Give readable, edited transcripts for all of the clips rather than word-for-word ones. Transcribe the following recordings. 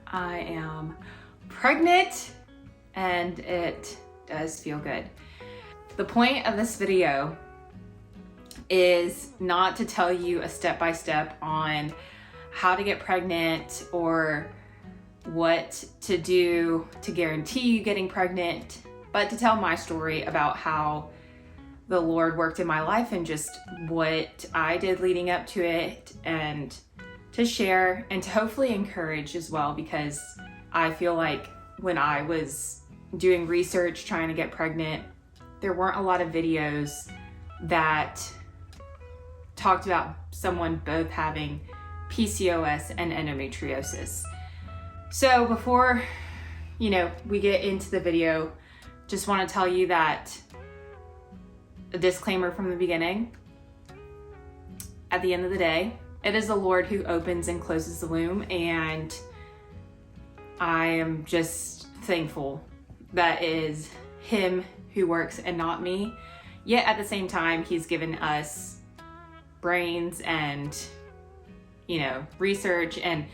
I am pregnant and it does feel good. The point of this video is not to tell you a step-by-step on how to get pregnant or what to do to guarantee you getting pregnant, but to tell my story about how the Lord worked in my life and just what I did leading up to it, and to share and to hopefully encourage as well, because I feel like when I was doing research trying to get pregnant, there weren't a lot of videos that talked about someone both having PCOS and endometriosis. So before, we get into the video, just want to tell you that a disclaimer from the beginning. At the end of the day, it is the Lord who opens and closes the womb, and I am just thankful that it is Him who works and not me. Yet at the same time, He's given us brains and, research and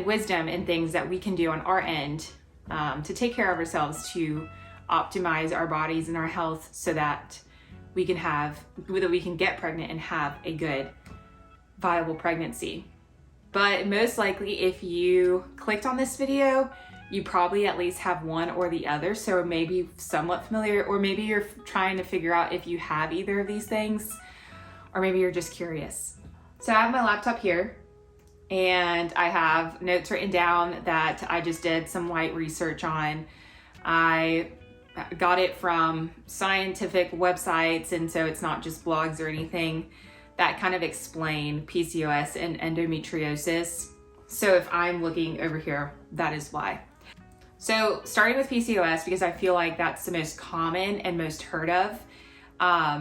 wisdom and things that we can do on our end to take care of ourselves, to optimize our bodies and our health so that we can get pregnant and have a good, viable pregnancy. But most likely, if you clicked on this video, you probably at least have one or the other, so maybe somewhat familiar, or maybe you're trying to figure out if you have either of these things, or maybe you're just curious. So I have my laptop here, and I have notes written down that I just did some light research on. I got it from scientific websites, and so it's not just blogs or anything that kind of explain PCOS and endometriosis. So if I'm looking over here, that is why. So starting with PCOS, because I feel like that's the most common and most heard of.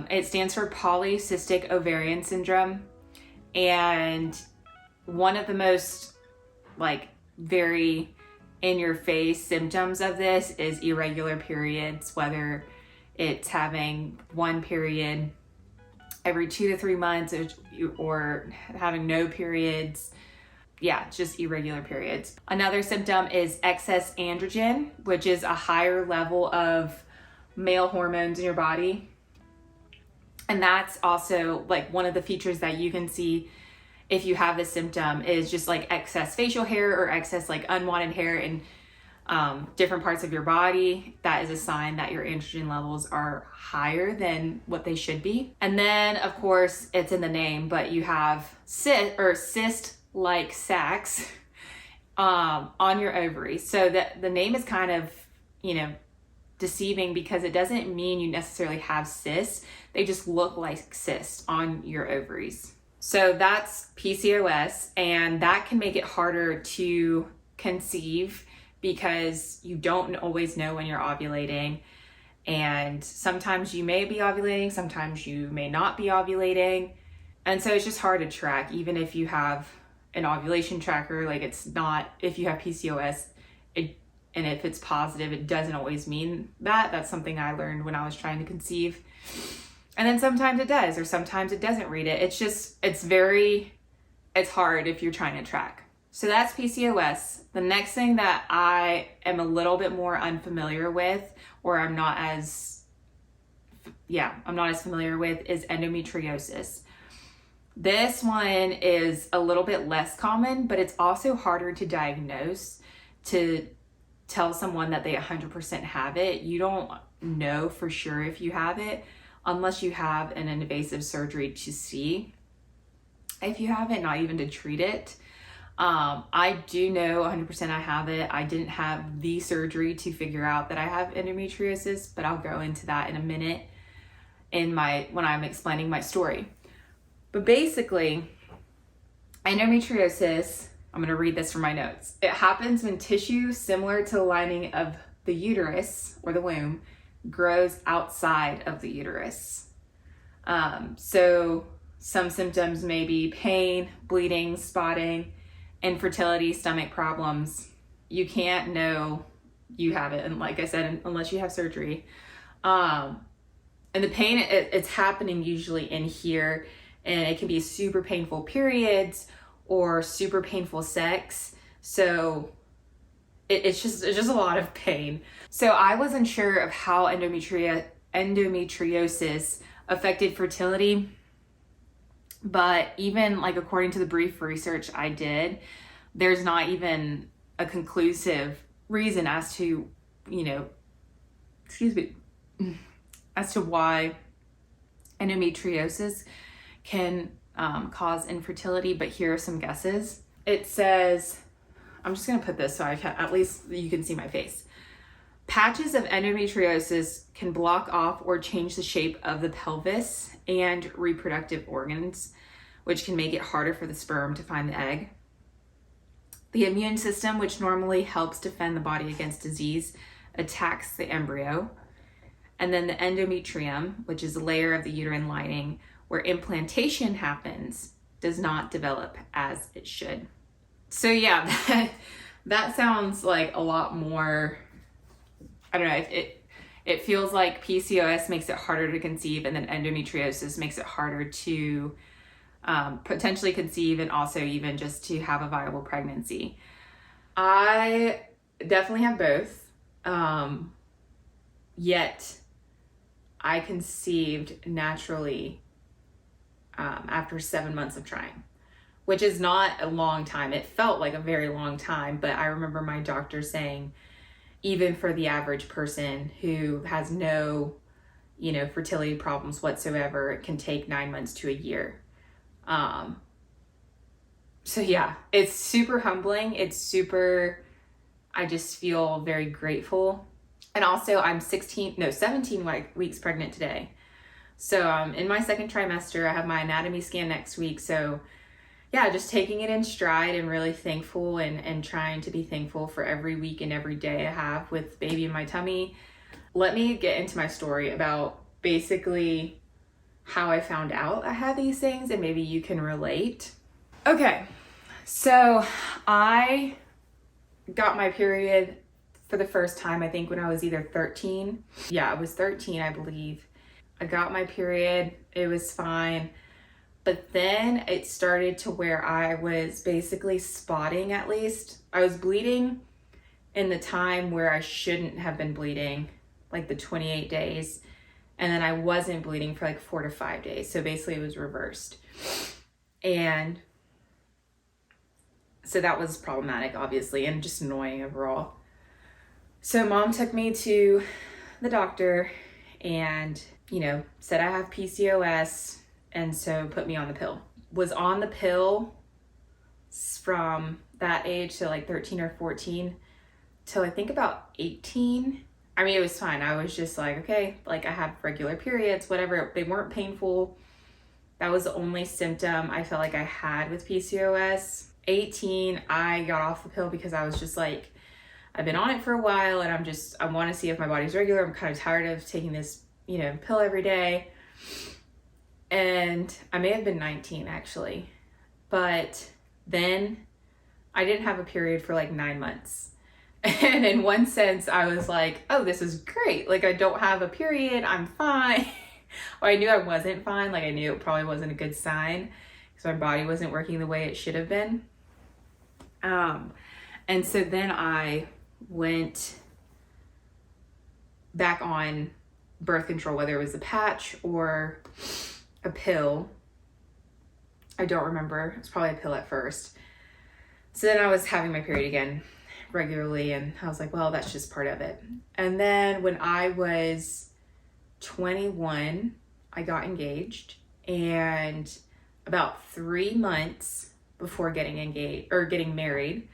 It stands for polycystic ovarian syndrome. And one of the most very in your face symptoms of this is irregular periods, whether it's having one period every 2 to 3 months or having no periods. Yeah, just irregular periods. Another symptom is excess androgen, which is a higher level of male hormones in your body. And that's also one of the features that you can see if you have this symptom is just excess facial hair or excess unwanted hair in different parts of your body. That is a sign that your androgen levels are higher than what they should be. And then of course it's in the name, but you have cyst-like sacs on your ovaries. So that the name is kind of, deceiving, because it doesn't mean you necessarily have cysts. They just look like cysts on your ovaries. So that's PCOS, and that can make it harder to conceive because you don't always know when you're ovulating. And sometimes you may be ovulating, sometimes you may not be ovulating. And so it's just hard to track, even if you have an ovulation tracker. It's not, if you have PCOS, and if it's positive, it doesn't always mean that. That's something I learned when I was trying to conceive. And then sometimes it does, or sometimes it doesn't read it. It's hard if you're trying to track. So that's PCOS. The next thing that I am a little bit more unfamiliar with, or I'm not as familiar with, is endometriosis. This one is a little bit less common, but it's also harder to diagnose, to tell someone that they 100% have it. You don't know for sure if you have it unless you have an invasive surgery to see if you have it, not even to treat it. I do know 100% I have it. I didn't have the surgery to figure out that I have endometriosis, but I'll go into that in a minute when I'm explaining my story. But basically, endometriosis, I'm going to read this from my notes. It happens when tissue similar to the lining of the uterus or the womb grows outside of the uterus. So some symptoms may be pain, bleeding, spotting, infertility, stomach problems. You can't know you have it, and like I said, unless you have surgery. And the pain, it's happening usually in here, and it can be super painful periods, or super painful sex. So it's just a lot of pain. So I wasn't sure of how endometriosis affected fertility, but even like according to the brief research I did, there's not even a conclusive reason as to, as to why endometriosis can cause infertility, but here are some guesses. It says, I'm just gonna put this so at least you can see my face. Patches of endometriosis can block off or change the shape of the pelvis and reproductive organs, which can make it harder for the sperm to find the egg. The immune system, which normally helps defend the body against disease, attacks the embryo. And then the endometrium, which is a layer of the uterine lining where implantation happens, does not develop as it should. So yeah, that sounds like a lot more, I don't know, it feels like PCOS makes it harder to conceive, and then endometriosis makes it harder to potentially conceive, and also even just to have a viable pregnancy. I definitely have both, yet I conceived naturally after 7 months of trying, which is not a long time. It felt like a very long time, but I remember my doctor saying, even for the average person who has no, fertility problems whatsoever, it can take 9 months to a year. So yeah, it's super humbling. I just feel very grateful. And also I'm 17 weeks pregnant today. So in my second trimester, I have my anatomy scan next week. So yeah, just taking it in stride and really thankful and trying to be thankful for every week and every day I have with baby in my tummy. Let me get into my story about basically how I found out I had these things, and maybe you can relate. Okay, so I got my period for the first time, I think when I was either 13. Yeah, I was 13, I believe. I got my period, it was fine. But then it started to where I was basically spotting, at least. I was bleeding in the time where I shouldn't have been bleeding, like the 28 days. And then I wasn't bleeding for like 4 to 5 days. So basically it was reversed. And so that was problematic, obviously, and just annoying overall. So mom took me to the doctor and, said I have PCOS, and so put me on the pill. Was on the pill from that age, so like 13 or 14, till I think about 18. I mean, it was fine. I was just like, okay, like I have regular periods, whatever. They weren't painful. That was the only symptom I felt like I had with PCOS. 18, I got off the pill because I was just like, I've been on it for a while and I want to see if my body's regular. I'm kind of tired of taking this, pill every day. And I may have been 19 actually, but then I didn't have a period for like 9 months. And in one sense, I was like, oh, this is great. Like I don't have a period, I'm fine. Well, I knew I wasn't fine. Like I knew it probably wasn't a good sign because my body wasn't working the way it should have been. And so then I went back on birth control, whether it was a patch or a pill. I don't remember. It was probably a pill at first. So then I was having my period again regularly, and I was like, well, that's just part of it. And then when I was 21, I got engaged, and about 3 months before getting engaged or getting married,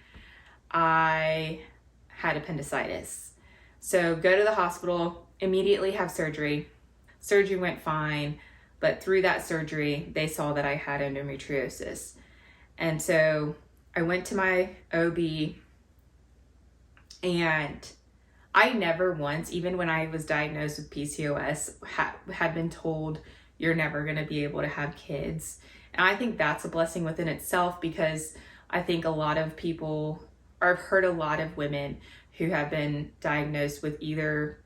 I had appendicitis. So go to the hospital, immediately have surgery. Surgery went fine, but through that surgery, they saw that I had endometriosis. And so I went to my OB, and I never once, even when I was diagnosed with PCOS, had been told you're never going to be able to have kids. And I think that's a blessing within itself, because I think a lot of people, or I've heard a lot of women who have been diagnosed with either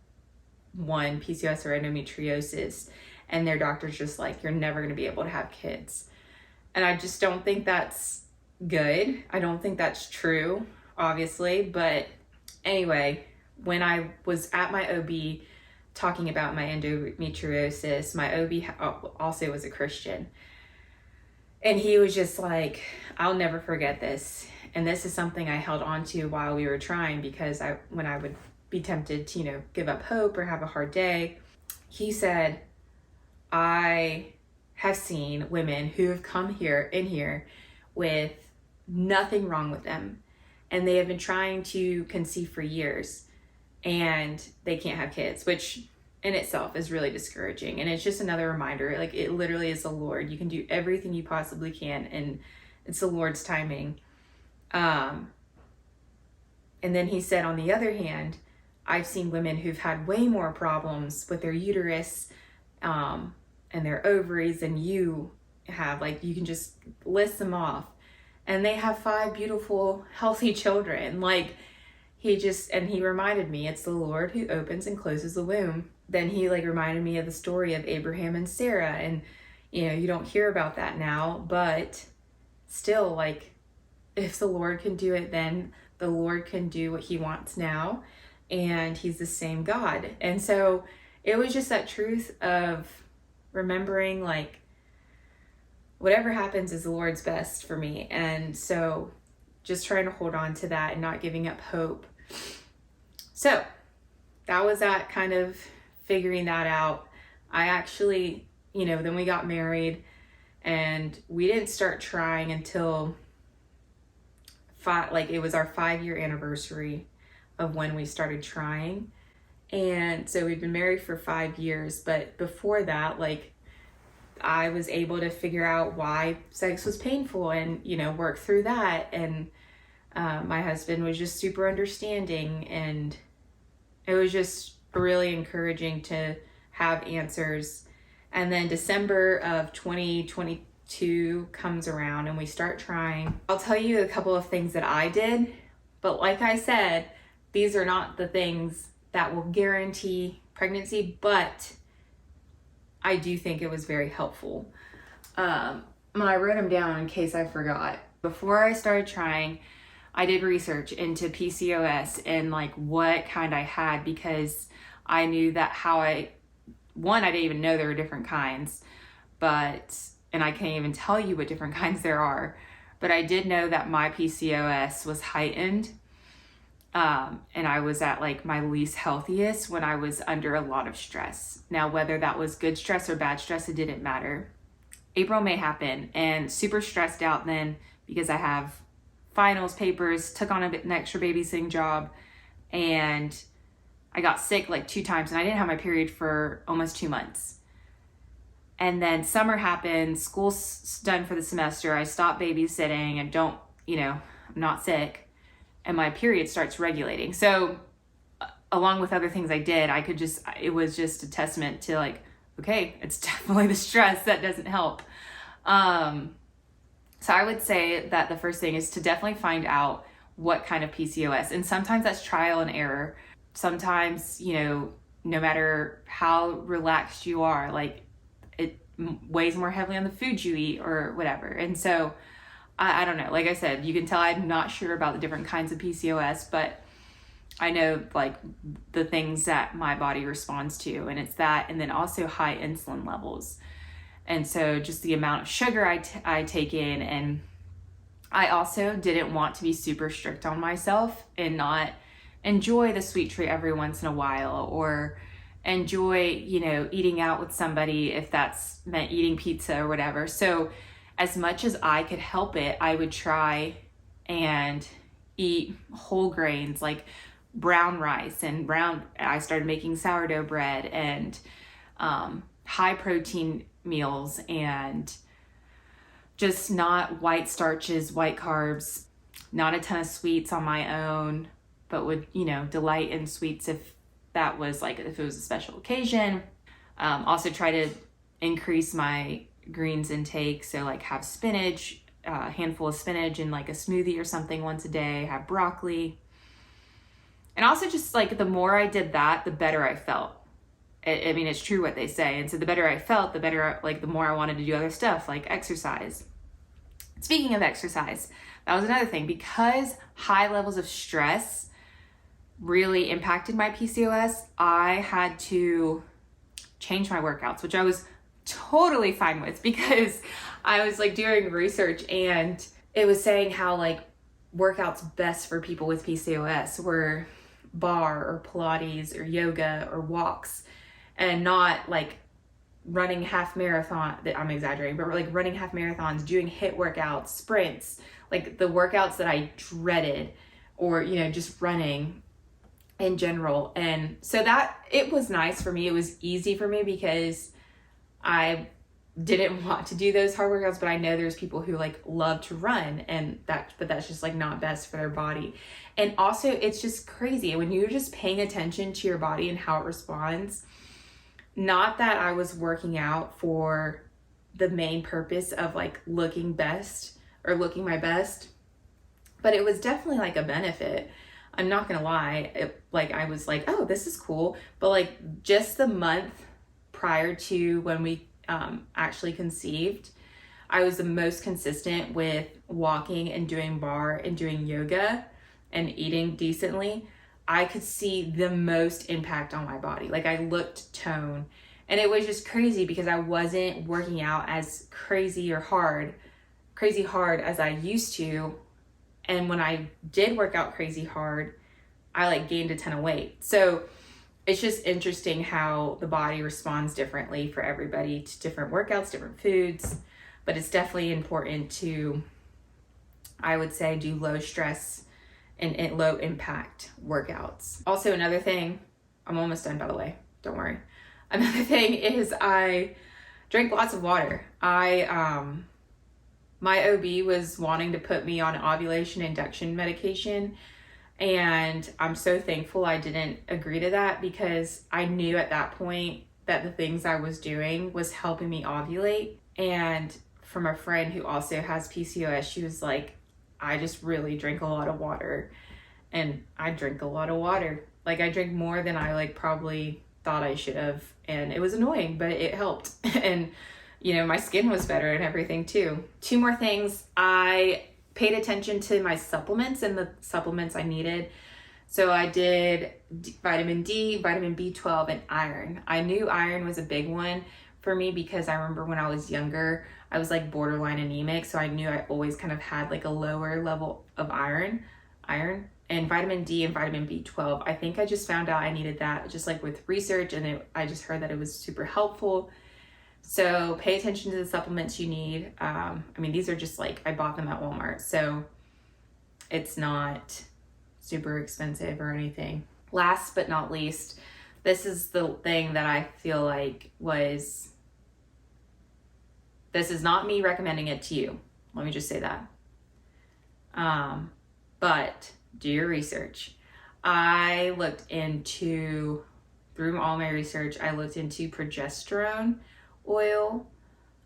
one, PCOS or endometriosis, and their doctor's just like, you're never going to be able to have kids. And I just don't think that's good. I don't think that's true, obviously. But anyway, when I was at my OB talking about my endometriosis, my OB also was a Christian. And he was just like, I'll never forget this. And this is something I held on to while we were trying, because when I would be tempted to, give up hope or have a hard day, he said, I have seen women who have come in here with nothing wrong with them, and they have been trying to conceive for years, and they can't have kids, which in itself is really discouraging. And it's just another reminder, like, it literally is the Lord. You can do everything you possibly can, and it's the Lord's timing. And then he said, on the other hand, I've seen women who've had way more problems with their uterus and their ovaries than you have. Like, you can just list them off, and they have 5 beautiful, healthy children. Like, he reminded me, it's the Lord who opens and closes the womb. Then he reminded me of the story of Abraham and Sarah, and you don't hear about that now, but still, if the Lord can do it then, the Lord can do what he wants now, and he's the same God. And so it was just that truth of remembering, whatever happens is the Lord's best for me. And so just trying to hold on to that and not giving up hope. So that was that kind of figuring that out. I actually, then we got married, and we didn't start trying until it was our 5-year anniversary of when we started trying. And so we'd been married for 5 years, but before that, I was able to figure out why sex was painful and, work through that. And my husband was just super understanding, and it was just really encouraging to have answers. And then December of 2022 comes around, and we start trying. I'll tell you a couple of things that I did, but like I said, these are not the things that will guarantee pregnancy, but I do think it was very helpful. I wrote them down in case I forgot. Before I started trying, I did research into PCOS and what kind I had, because I knew that I didn't even know there were different kinds, and I can't even tell you what different kinds there are, but I did know that my PCOS was heightened. And I was at my least healthiest when I was under a lot of stress. Now, whether that was good stress or bad stress, it didn't matter. April, May happened, and super stressed out then, because I have finals, papers, took on an extra babysitting job, and I got sick 2 times, and I didn't have my period for almost 2 months. And then summer happened, school's done for the semester, I stopped babysitting and I'm not sick, and my period starts regulating. So along with other things I did, it was just a testament to okay, it's definitely the stress that doesn't help. So I would say that the first thing is to definitely find out what kind of PCOS. And sometimes that's trial and error. Sometimes, no matter how relaxed you are, it weighs more heavily on the food you eat or whatever. And so I don't know. Like I said, you can tell I'm not sure about the different kinds of PCOS, but I know the things that my body responds to, and it's that, and then also high insulin levels. And so just the amount of sugar I take in. And I also didn't want to be super strict on myself and not enjoy the sweet treat every once in a while, or enjoy, eating out with somebody if that's meant eating pizza or whatever. So as much as I could help it, I would try and eat whole grains like brown rice and I started making sourdough bread and high protein meals, and just not white starches, white carbs, not a ton of sweets on my own, but would, delight in sweets if that was if it was a special occasion. Also try to increase my greens intake. So have spinach, a handful of spinach in a smoothie or something once a day, have broccoli. And also just the more I did that, the better I felt. I mean, it's true what they say. And so the better I felt, the better, the more I wanted to do other stuff like exercise. Speaking of exercise, that was another thing. Because high levels of stress really impacted my PCOS, I had to change my workouts, which I was totally fine with, because I was like doing research and it was saying how like workouts best for people with PCOS were bar or Pilates or yoga or walks, and not like running half marathon, that I'm exaggerating, but like running half marathons, doing HIIT workouts, sprints, like the workouts that I dreaded, or, you know, just running in general. And so that, it was nice for me. It was easy for me because I didn't want to do those hard workouts, but I know there's people who like love to run, and but that's just like not best for their body. And also it's just crazy when you're just paying attention to your body and how it responds. Not that I was working out for the main purpose of like looking best or looking my best, but it was definitely like a benefit. I'm not gonna lie, I was like, oh, this is cool. But like just the month prior to when we actually conceived, I was the most consistent with walking and doing bar and doing yoga and eating decently. I could see the most impact on my body. Like I looked toned, and it was just crazy because I wasn't working out as crazy hard as I used to. And when I did work out crazy hard, I like gained a ton of weight. So it's just interesting how the body responds differently for everybody to different workouts, different foods. But it's definitely important to, I would say, do low stress and low impact workouts. Also, another thing, I'm almost done, by the way, don't worry. Another thing is I drank lots of water. My OB was wanting to put me on ovulation induction medication, and I'm so thankful I didn't agree to that, because I knew at that point that the things I was doing was helping me ovulate. And from a friend who also has PCOS, she was like, I just really drink a lot of water. And I drink a lot of water. Like I drink more than I like probably thought I should have. And it was annoying, but it helped. And you know, my skin was better and everything too. 2 more things. I paid attention to my supplements and the supplements I needed. So I did vitamin D, vitamin B12, and iron. I knew iron was a big one for me because I remember when I was younger, I was like borderline anemic. So I knew I always kind of had like a lower level of iron, and vitamin D and vitamin B12. I think I just found out I needed that just like with research, and I just heard that it was super helpful. So pay attention to the supplements you need. I mean, these are just like, I bought them at Walmart, so it's not super expensive or anything. Last but not least, this is the thing that I feel like this is not me recommending it to you. Let me just say that. But do your research. I looked into, through all my research, I looked into progesterone oil,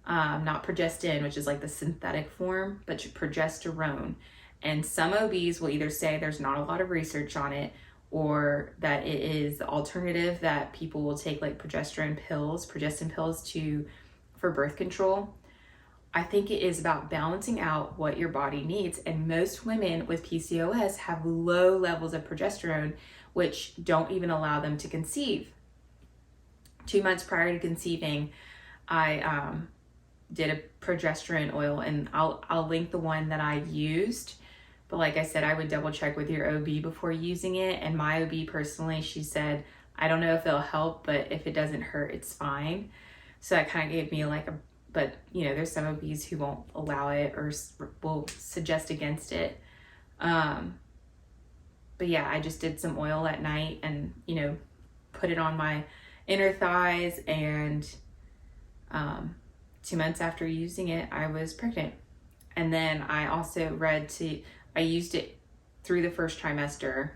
not progestin, which is like the synthetic form, but progesterone. And some OBs will either say there's not a lot of research on it, or that it is the alternative that people will take, like progestin pills for birth control. I think it is about balancing out what your body needs. And most women with PCOS have low levels of progesterone, which don't even allow them to conceive. 2 months prior to conceiving, I did a progesterone oil, and I'll link the one that I used. But like I said, I would double check with your OB before using it. And my OB personally, she said, I don't know if it'll help, but if it doesn't hurt, it's fine. So that kind of gave me like but you know, there's some OBs who won't allow it or will suggest against it. But yeah, I just did some oil at night and, you know, put it on my inner thighs, and 2 months after using it, I was pregnant. And then I also I used it through the first trimester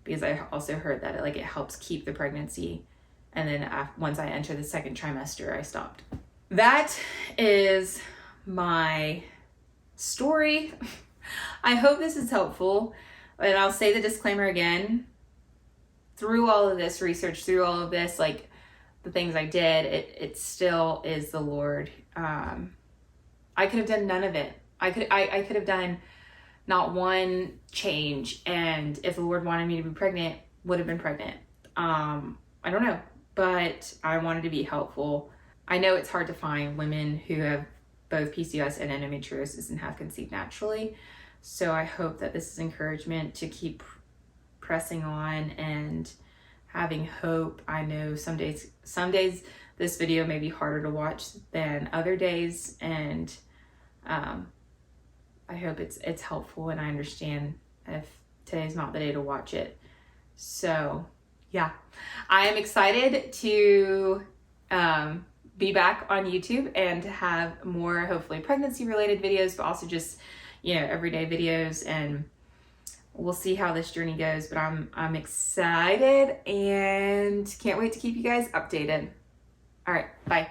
because I also heard that it helps keep the pregnancy. And then once I enter the second trimester, I stopped. That is my story. I hope this is helpful. And I'll say the disclaimer again. Through all of this research, through all of this, like the things I did, it still is the Lord. I could have done none of it. I could have done not one change, and if the Lord wanted me to be pregnant, would have been pregnant. I don't know, but I wanted to be helpful. I know it's hard to find women who have both PCOS and endometriosis and have conceived naturally. So I hope that this is encouragement to keep pressing on and having hope. I know some days this video may be harder to watch than other days, and I hope it's helpful, and I understand if today's not the day to watch it. So yeah, I am excited to be back on YouTube and to have more, hopefully, pregnancy related videos, but also just, you know, everyday videos, and we'll see how this journey goes. But I'm excited and can't wait to keep you guys updated. All right, bye.